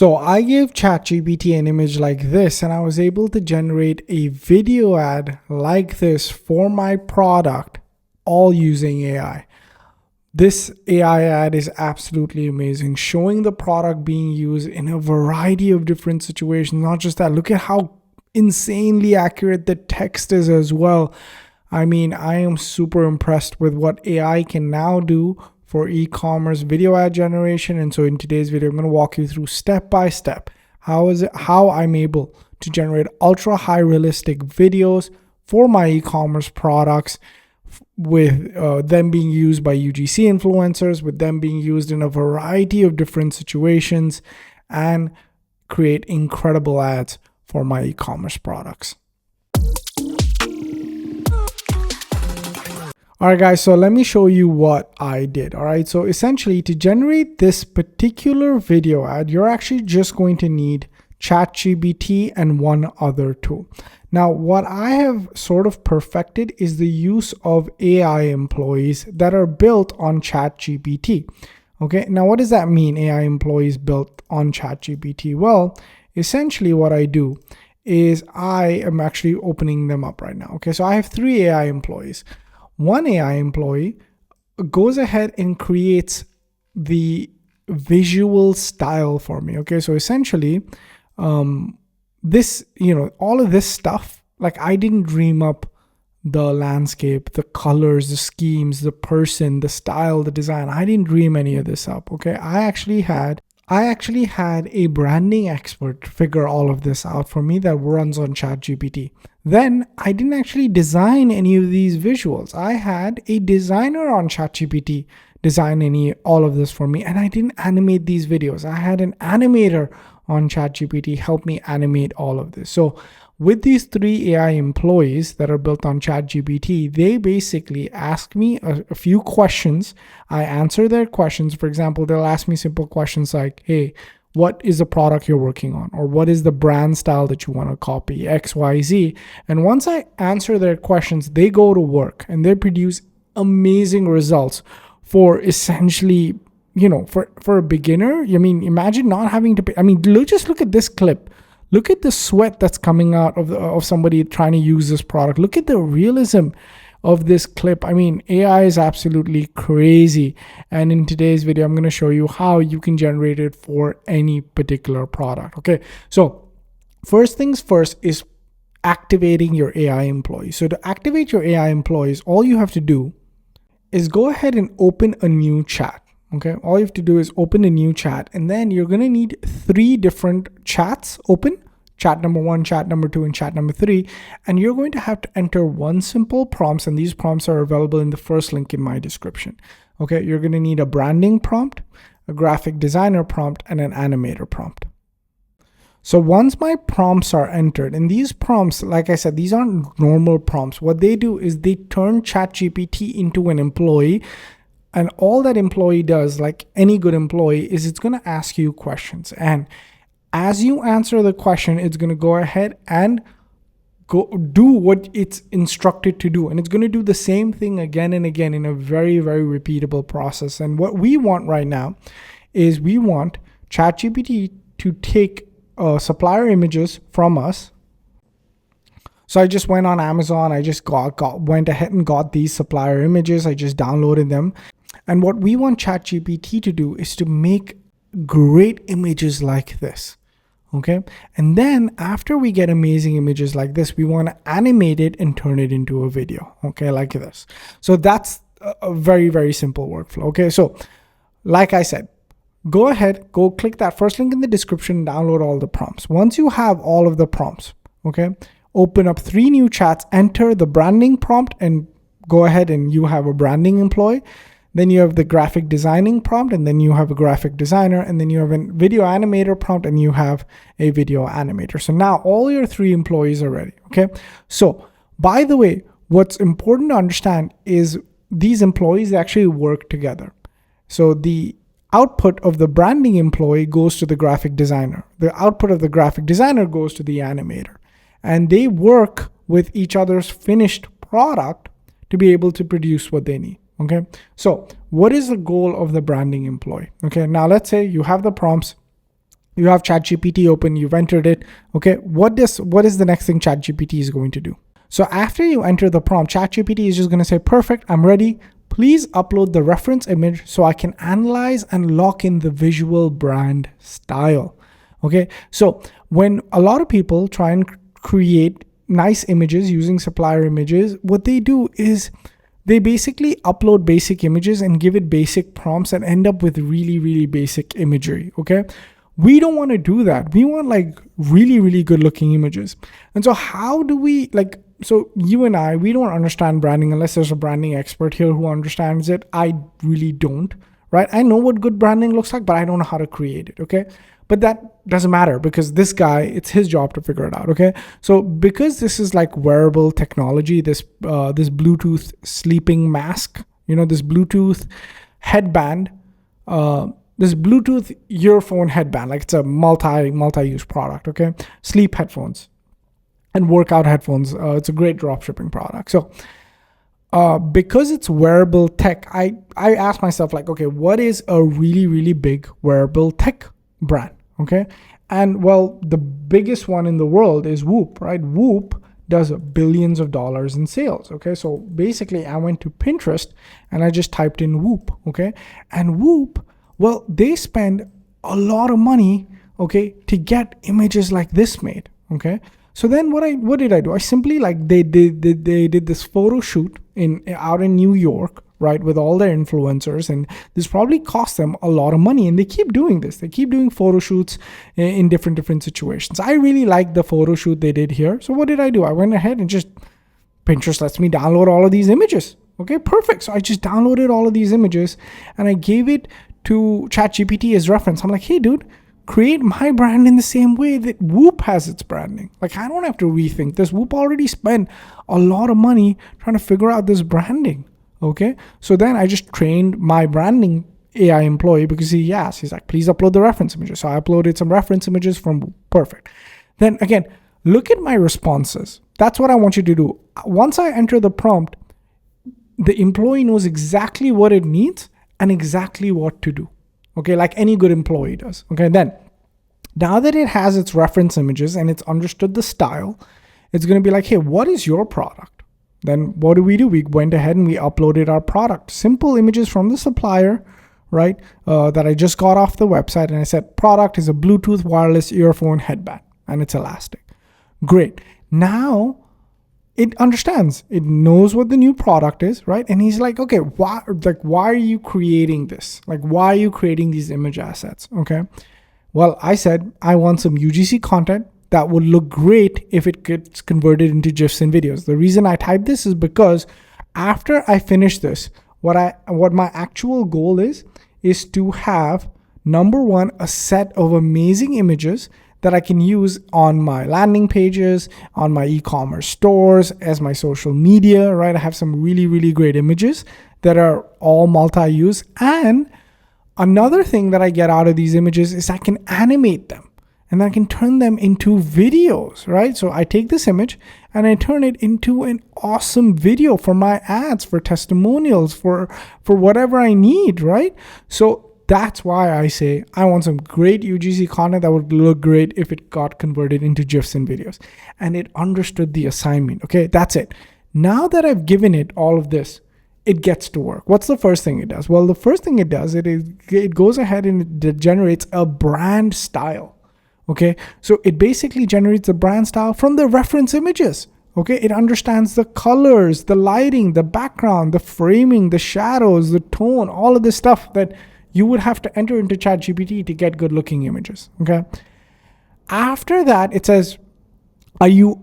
So I gave ChatGPT an image like this, and I was able to generate a video ad like this for my product, all using AI. This AI ad is absolutely amazing, showing the product being used in a variety of different situations. Not just that, look at how insanely accurate the text is as well. I mean, I am super impressed with what AI can now do for e-commerce video ad generation. And so in today's video, I'm going to walk you through step by step how I'm able to generate ultra high realistic videos for my e-commerce products, with them being used by UGC influencers, with them being used in a variety of different situations, and create incredible ads for my e-commerce products. All right, guys, so let me show you what I did. All right, so essentially to generate this particular video ad, you're actually just going to need ChatGPT and one other tool. Now, what I have sort of perfected is the use of AI employees that are built on ChatGPT. Okay, now what does that mean, AI employees built on ChatGPT? Well, essentially what I do is I am actually opening them up right now. Okay, so I have 3 AI employees. One AI employee goes ahead and creates the visual style for me. Okay, so essentially, this, all of this stuff, like I didn't dream up the landscape, the colors, the schemes, the person, the style, the design. I didn't dream any of this up. Okay, I actually had a branding expert figure all of this out for me that runs on ChatGPT. Then I didn't actually design any of these visuals. I had a designer on ChatGPT design all of this for me, and I didn't animate these videos. I had an animator on ChatGPT help me animate all of this. So with these 3 AI employees that are built on ChatGPT, they basically ask me a few questions. I answer their questions. For example, they'll ask me simple questions like, hey, what is the product you're working on? Or what is the brand style that you want to copy? X, Y, Z. And once I answer their questions, they go to work and they produce amazing results for essentially, for a beginner. I mean, imagine not having to pay. I mean, just look at this clip. Look at the sweat that's coming out of somebody trying to use this product. Look at the realism of this clip. I mean, AI is absolutely crazy. And in today's video, I'm going to show you how you can generate it for any particular product. Okay, so first things first is activating your AI employees. So to activate your AI employees, all you have to do is go ahead and open a new chat. Okay, all you have to do is open a new chat, and then you're going to need 3 different chats open: chat number 1, chat number 2, and chat number 3. And you're going to have to enter 1 simple prompts, and these prompts are available in the first link in my description. Okay, you're going to need a branding prompt, a graphic designer prompt, and an animator prompt. So once my prompts are entered, and these prompts, like I said, these aren't normal prompts. What they do is they turn ChatGPT into an employee. And all that employee does, like any good employee, is it's going to ask you questions. And as you answer the question, it's going to go ahead and go do what it's instructed to do. And it's going to do the same thing again and again in a very, very repeatable process. And what we want right now is we want ChatGPT to take supplier images from us. So I just went on Amazon. I just went ahead and got these supplier images. I just downloaded them. And what we want ChatGPT to do is to make great images like this. Okay. And then after we get amazing images like this, we want to animate it and turn it into a video. Okay. Like this. So that's a very, very simple workflow. Okay. So like I said, go ahead, go click that first link in the description, download all the prompts. Once you have all of the prompts, okay, open up 3 new chats, enter the branding prompt, and go ahead and you have a branding employee. Then you have the graphic designing prompt, and then you have a graphic designer, and then you have a video animator prompt, and you have a video animator. So now all your 3 employees are ready. Okay. So by the way, what's important to understand is these employees actually work together. So the output of the branding employee goes to the graphic designer. The output of the graphic designer goes to the animator. And they work with each other's finished product to be able to produce what they need. Okay. So what is the goal of the branding employee? Okay. Now let's say you have the prompts, You have ChatGPT open, you've entered it. Okay, what is the next thing ChatGPT is going to do? So after you enter the prompt, ChatGPT is just going to say, perfect, I'm ready. Please upload the reference image so I can analyze and lock in the visual brand style. Okay, so when a lot of people try and create nice images using supplier images, what they do is they basically upload basic images and give it basic prompts and end up with really, really basic imagery. Okay, we don't want to do that. We want like really, really good looking images. And so how do we so you and I, we don't understand branding unless there's a branding expert here who understands it. I really don't, right? I know what good branding looks like, but I don't know how to create it, okay? But that doesn't matter because this guy, it's his job to figure it out, okay? So because this is like wearable technology, this Bluetooth sleeping mask, this Bluetooth headband, this Bluetooth earphone headband, like it's a multi-use product, okay? Sleep headphones and workout headphones. It's a great dropshipping product. So because it's wearable tech, I asked myself like, okay, what is a really, really big wearable tech brand? Okay. And well, the biggest one in the world is Whoop, right? Whoop does billions of dollars in sales. Okay. So basically I went to Pinterest and I just typed in Whoop. Okay. And Whoop, well, they spend a lot of money, okay, to get images like this made. Okay. So then what did I do? I simply they did this photo shoot out in New York, right, with all their influencers, and this probably cost them a lot of money, and they keep doing this. They keep doing photo shoots in different situations. I really like the photo shoot they did here. So what did I do? I went ahead and just Pinterest lets me download all of these images. Okay, perfect. So I just downloaded all of these images and I gave it to ChatGPT as reference. I'm like, hey, dude, create my brand in the same way that Whoop has its branding. Like, I don't have to rethink this. Whoop already spent a lot of money trying to figure out this branding. Okay. So then I just trained my branding AI employee because he's like, please upload the reference images. So I uploaded some reference images from Whoop. Perfect. Then again, look at my responses. That's what I want you to do. Once I enter the prompt, the employee knows exactly what it needs and exactly what to do. Okay, like any good employee does. Okay, then now that it has its reference images and it's understood the style, it's going to be like, hey, what is your product? Then what do? We went ahead and we uploaded our product. Simple images from the supplier, right? That I just got off the website. And I said, product is a Bluetooth wireless earphone headband and it's elastic. Great. Now it understands, it knows what the new product is, right? And he's like, okay, why are you creating this? Like, why are you creating these image assets? Okay. Well, I said, I want some UGC content that would look great if it gets converted into GIFs and videos. The reason I typed this is because after I finish this, what my actual goal is to have, number one, a set of amazing images that I can use on my landing pages, on my e-commerce stores, as my social media, right? I have some really, really great images that are all multi-use. And another thing that I get out of these images is I can animate them and I can turn them into videos, right? So I take this image and I turn it into an awesome video for my ads, for testimonials, for whatever I need, right? So that's why I say I want some great UGC content that would look great if it got converted into GIFs and videos. And it understood the assignment. Okay, that's it. Now that I've given it all of this, it gets to work. What's the first thing it does? Well, the first thing it does, it goes ahead and it generates a brand style. Okay, so it basically generates a brand style from the reference images. Okay, it understands the colors, the lighting, the background, the framing, the shadows, the tone, all of this stuff that you would have to enter into ChatGPT to get good looking images. Okay. After that, it says, are you,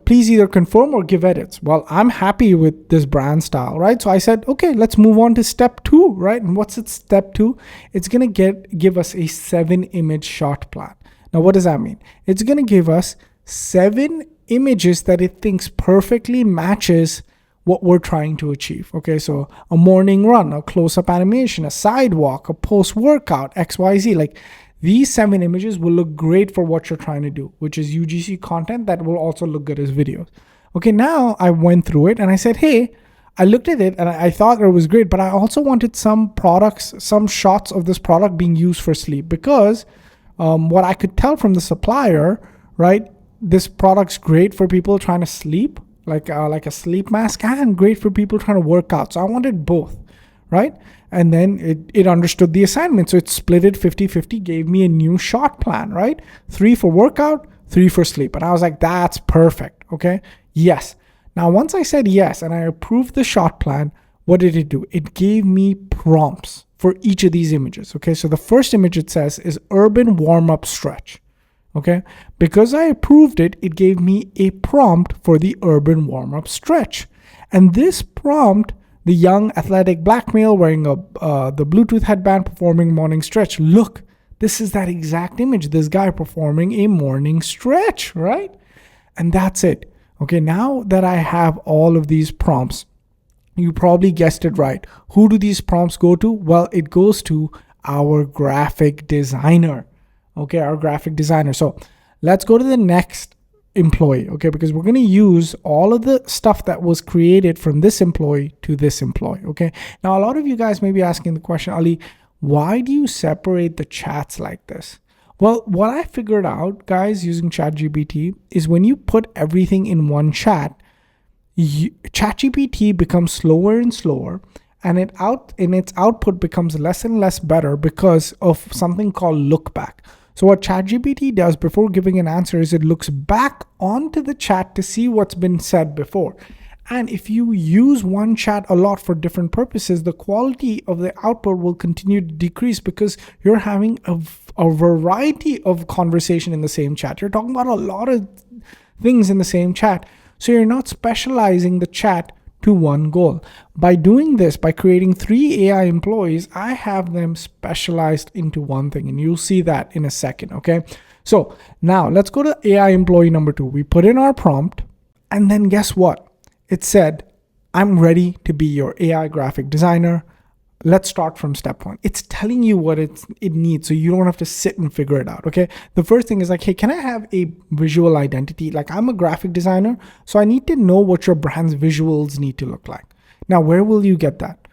please either confirm or give edits. Well, I'm happy with this brand style, right? So I said, okay, let's move on to step 2, right? And what's it? Step 2, it's going to give us a 7 image shot plan. Now, what does that mean? It's going to give us 7 images that it thinks perfectly matches what we're trying to achieve. Okay, so a morning run, a close-up animation, a sidewalk, a post-workout, XYZ. Like, these 7 images will look great for what you're trying to do, which is UGC content that will also look good as videos. Okay, now I went through it and I said, hey, I looked at it and I thought it was great, but I also wanted some products, some shots of this product being used for sleep, because what I could tell from the supplier, right, this product's great for people trying to sleep, like a sleep mask, and great for people trying to work out. So I wanted both, right? And then it understood the assignment. So it split it 50-50, gave me a new shot plan, right? 3 for workout, 3 for sleep. And I was like, that's perfect, okay? Yes. Now, once I said yes and I approved the shot plan, what did it do? It gave me prompts for each of these images, okay? So the first image it says is urban warm-up stretch, okay? Because I approved it, it gave me a prompt for the urban warm-up stretch. And this prompt, the young athletic black male wearing the Bluetooth headband performing morning stretch. Look, this is that exact image, this guy performing a morning stretch, right? And that's it. Okay, now that I have all of these prompts, you probably guessed it right. Who do these prompts go to? Well, it goes to our graphic designer. Okay, our graphic designer. So let's go to the next employee, okay, because we're going to use all of the stuff that was created from this employee to this employee, okay? Now, a lot of you guys may be asking the question, Ali, why do you separate the chats like this? Well, what I figured out, guys, using ChatGPT is when you put everything in one chat, ChatGPT becomes slower and slower, and its output becomes less and less better because of something called look back. So what ChatGPT does before giving an answer is it looks back onto the chat to see what's been said before. And if you use one chat a lot for different purposes, the quality of the output will continue to decrease because you're having a variety of conversation in the same chat. You're talking about a lot of things in the same chat. So you're not specializing the chat to one goal. By doing this, by creating 3 AI employees, I have them specialized into one thing, and you'll see that in a second, okay? So now let's go to AI employee number 2. We put in our prompt, and then guess what? It said, I'm ready to be your AI graphic designer. Let's start from step 1. It's telling you what it needs, so you don't have to sit and figure it out, okay? The first thing is like, hey, can I have a visual identity? Like, I'm a graphic designer, so I need to know what your brand's visuals need to look like. Now, where will you get that?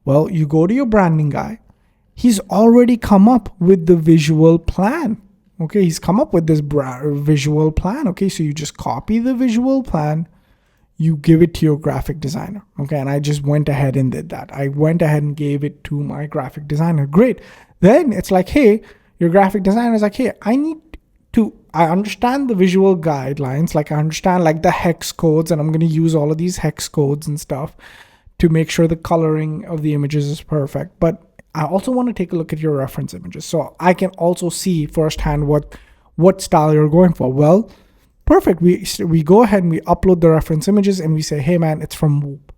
Well, you go to your branding guy. He's already come up with the visual plan, okay? He's come up with this visual plan, okay? So you just copy the visual plan, you give it to your graphic designer, okay? And I just went ahead and did that. I went ahead and gave it to my graphic designer. Great. Then it's like, hey, your graphic designer is like, hey, I understand the visual guidelines. Like, I understand like the hex codes, and I'm going to use all of these hex codes and stuff to make sure the coloring of the images is perfect. But I also want to take a look at your reference images, so I can also see firsthand what style you're going for. Well, perfect. We go ahead and we upload the reference images and we say, hey man, it's from Whoop.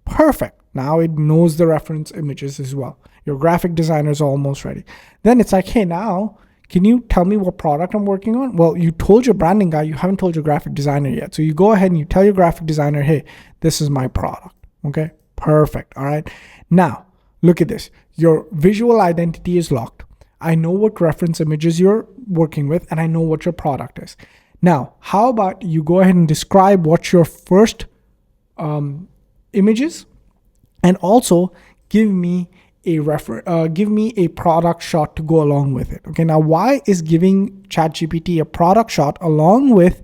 Perfect. Now it knows the reference images as well. Your graphic designer is almost ready. Then it's like, hey, now can you tell me what product I'm working on? Well, you told your branding guy, you haven't told your graphic designer yet. So you go ahead and you tell your graphic designer, hey, this is my product. Okay, perfect. All right. Now look at this. Your visual identity is locked. I know what reference images you're working with, and I know what your product is. Now, how about you go ahead and describe what your first image is, and also give me a product shot to go along with it. Okay, now why is giving ChatGPT a product shot along with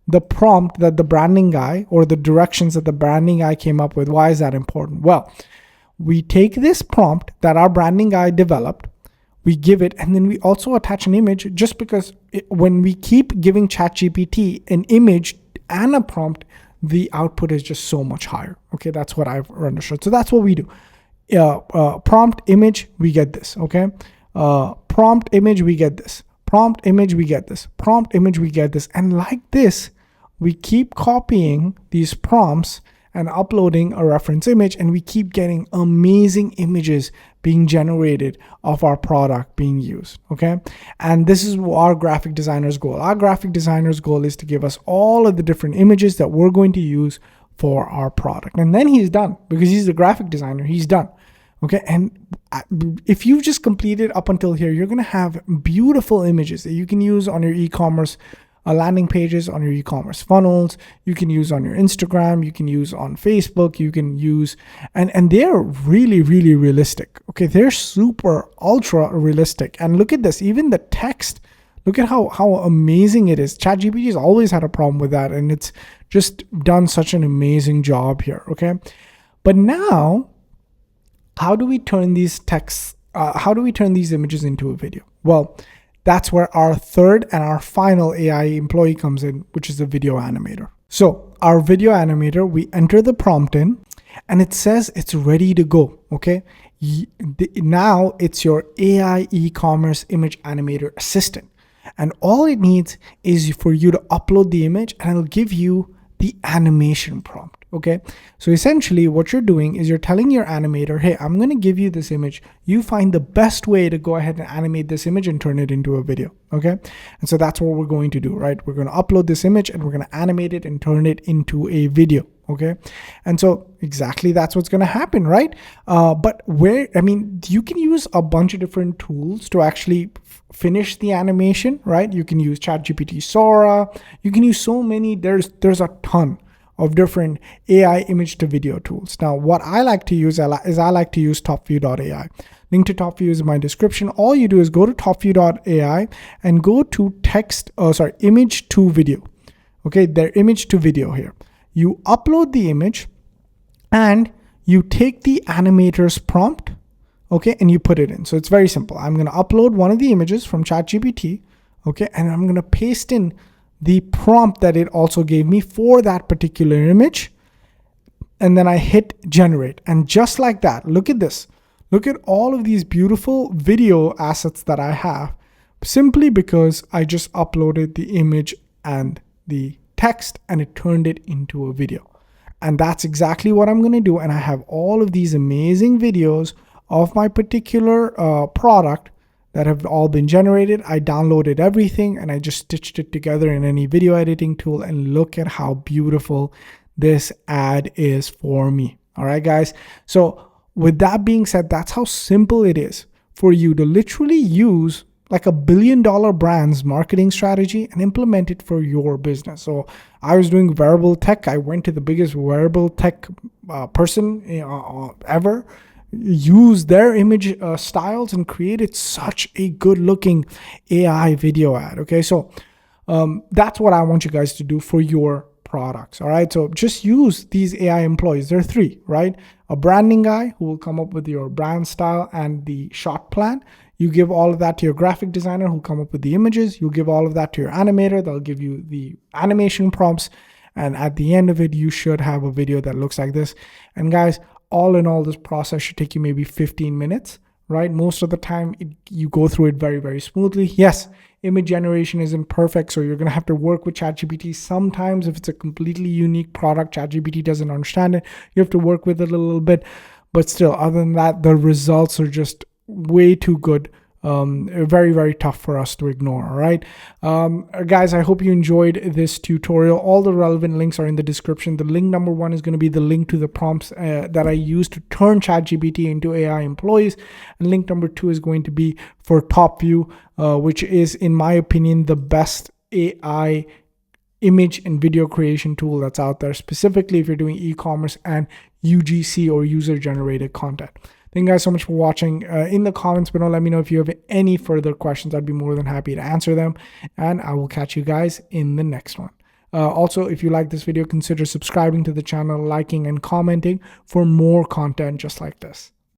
the prompt that the branding guy or the directions that the branding guy came up with? Why is that important? Well, we take this prompt that our branding guy developed, we give it, and then we also attach an image, just because when we keep giving ChatGPT an image and a prompt, the output is just so much higher. Okay, that's what I've understood. So that's what we do. Prompt image, we get this. Okay, prompt image, we get this. Prompt image, we get this. Prompt image, we get this. And like this, we keep copying these prompts and uploading a reference image, and we keep getting amazing images being generated of our product being used. Okay, and this is our graphic designer's goal. Our graphic designer's goal is to give us all of the different images that we're going to use for our product, and then he's done, because he's the graphic designer. He's done. Okay, and if you've just completed up until here, you're going to have beautiful images that you can use on your e-commerce landing pages, on your e-commerce funnels. You can use on your Instagram. You can use on Facebook. You can use, and they're really, really realistic. Okay, they're super ultra realistic. And look at this, even the text. Look at how amazing it is. ChatGPT has always had a problem with that, and it's just done such an amazing job here. Okay, but now, how do we turn these texts? How do we turn these images into a video? Well, that's where our third and our final AI employee comes in, which is the video animator. So our video animator, we enter the prompt in, and it says it's ready to go. Okay, now it's your AI e-commerce image animator assistant. And all it needs is for you to upload the image, and it'll give you the animation prompt. Okay, so essentially what you're doing is you're telling your animator, hey, I'm going to give you this image. You find the best way to go ahead and animate this image and turn it into a video. Okay, and so that's what we're going to do, right? We're going to upload this image and we're going to animate it and turn it into a video. Okay, and so exactly that's what's going to happen, right? But you can use a bunch of different tools to actually finish the animation, right? You can use ChatGPT, Sora. You can use so many. There's a ton of different AI image to video tools. Now, what I like to use is I like to use TopView.ai. Link to TopView is in my description. All you do is go to TopView.ai and go to image to video. Okay, their image to video here. You upload the image and you take the animator's prompt, okay, and you put it in. So it's very simple. I'm going to upload one of the images from ChatGPT, okay, and I'm going to paste in the prompt that it also gave me for that particular image. And then I hit generate. And just like that, look at this. Look at all of these beautiful video assets that I have, simply because I just uploaded the image and the text and it turned it into a video. And that's exactly what I'm going to do. And I have all of these amazing videos of my particular product that have all been generated. I downloaded everything and I just stitched it together in any video editing tool, and look at how beautiful this ad is for me. All right, guys. So with that being said, that's how simple it is for you to literally use like $1 billion brand's marketing strategy and implement it for your business. So I was doing wearable tech. I went to the biggest wearable tech person ever, use their image styles and created such a good looking AI video ad. Okay, so that's what I want you guys to do for your products. All right, so just use these AI employees. There are three, right? A branding guy who will come up with your brand style and the shot plan. You give all of that to your graphic designer who'll come up with the images. You'll give all of that to your animator. They'll give you the animation prompts. And at the end of it, you should have a video that looks like this. And guys, all in all, this process should take you maybe 15 minutes, right? Most of the time, you go through it very, very smoothly. Yes, image generation isn't perfect, so you're going to have to work with ChatGPT. Sometimes if it's a completely unique product, ChatGPT doesn't understand it. You have to work with it a little bit. But still, other than that, the results are just way too good. Very, very tough for us to ignore. All right, guys, I hope you enjoyed this tutorial. All the relevant links are in the description. The link number 1 is going to be the link to the prompts that I use to turn ChatGPT into AI employees, and link number 2 is going to be for TopView, which is, in my opinion, the best AI image and video creation tool that's out there, specifically if you're doing e-commerce and UGC or user generated content. Thank you guys so much for watching. In the comments below, let me know if you have any further questions. I'd be more than happy to answer them, and I will catch you guys in the next one. Also, if you like this video, consider subscribing to the channel, liking and commenting for more content just like this.